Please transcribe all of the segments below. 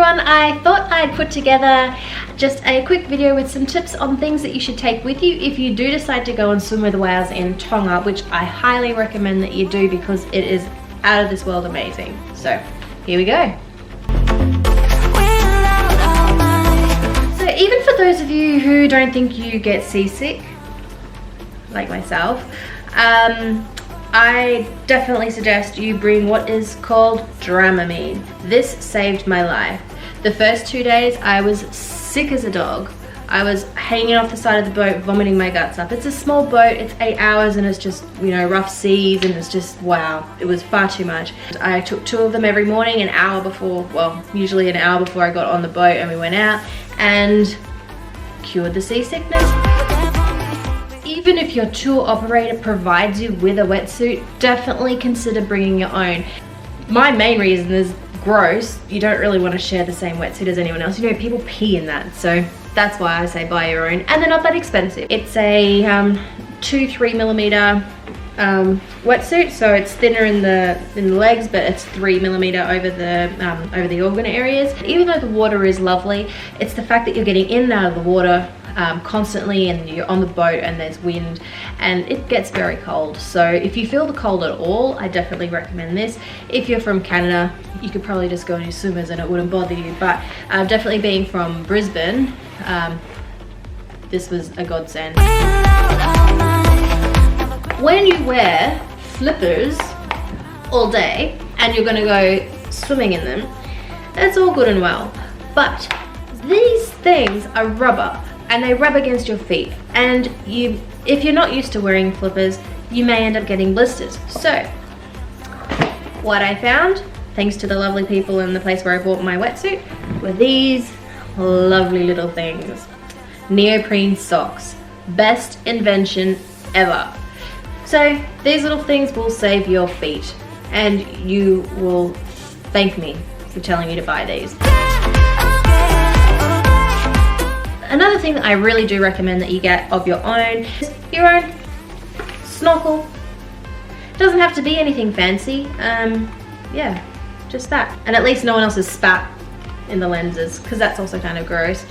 everyone, I thought I'd put together just a quick video with some tips on things that you should take with you if you do decide to go and swim with whales in Tonga, which I highly recommend that you do because it is out of this world amazing. So here we go. So even for those of you who don't think you get seasick, like myself, I definitely suggest you bring what is called Dramamine. This saved my life. The first 2 days I was sick as a dog. I was hanging off the side of the boat, vomiting my guts up. It's a small boat, it's 8 hours and it's just, you know, rough seas and it's just, wow, it was far too much. I took 2 of them every morning, an hour before, well, usually an hour before I got on the boat and we went out, and cured the seasickness. Even if your tour operator provides you with a wetsuit, definitely consider bringing your own. My main reason is gross. You don't really want to share the same wetsuit as anyone else. You know, people pee in that, so that's why I say buy your own. And they're not that expensive. It's a 2-3 millimeter wetsuit, so it's thinner in the legs, but it's 3 millimeter over the organ areas. Even though the water is lovely, it's the fact that you're getting in and out of the water constantly, and you're on the boat and there's wind and it gets very cold. So if you feel the cold at all, I definitely recommend this. If you're from Canada, you could probably just go in your swimmers and it wouldn't bother you, but definitely being from Brisbane, this was a godsend. When you wear flippers all day and you're gonna go swimming in them, that's all good and well, but these things are rubber and they rub against your feet, and if you're not used to wearing flippers, you may end up getting blisters. So what I found, thanks to the lovely people in the place where I bought my wetsuit, were these lovely little things. Neoprene socks, best invention ever. So these little things will save your feet and you will thank me for telling you to buy these. Another thing that I really do recommend that you get of your own is your own snorkel. It doesn't have to be anything fancy, yeah, just that. And at least no one else has spat in the lenses, because that's also kind of gross.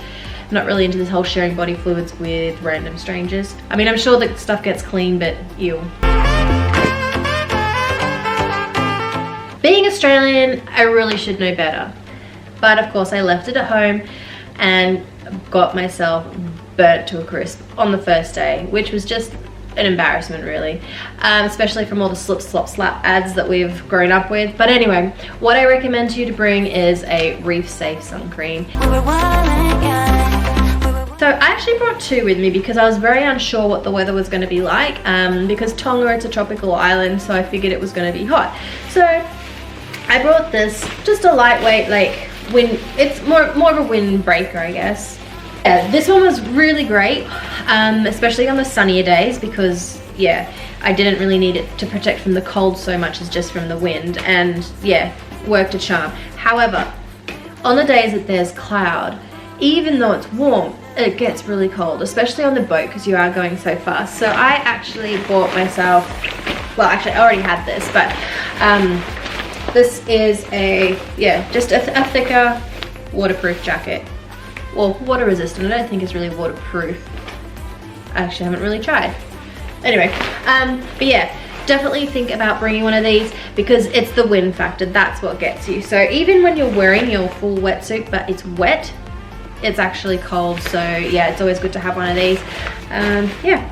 I'm not really into this whole sharing body fluids with random strangers. I mean, I'm sure that stuff gets clean, but ew. Being Australian, I really should know better. But of course I left it at home and got myself burnt to a crisp on the first day, which was just an embarrassment really, especially from all the slip slop slap ads that we've grown up with. But anyway, what I recommend to you to bring is a reef safe sun cream. So I actually brought 2 with me because I was very unsure what the weather was going to be like, because Tonga, it's a tropical island, so I figured it was going to be hot. So I brought this, just a lightweight, like wind, it's more of a windbreaker, I guess. Yeah, this one was really great, especially on the sunnier days, because yeah, I didn't really need it to protect from the cold so much as just from the wind, and yeah, worked a charm. However, on the days that there's cloud, even though it's warm, it gets really cold, especially on the boat because you are going so fast. So I actually bought myself, well actually I already had this, but this is just a thicker waterproof jacket. Well, water resistant. I don't think it's really waterproof. I actually haven't really tried. Anyway, but yeah, definitely think about bringing one of these because it's the wind factor. That's what gets you. So even when you're wearing your full wetsuit but it's wet, it's actually cold. So yeah, it's always good to have one of these. Yeah.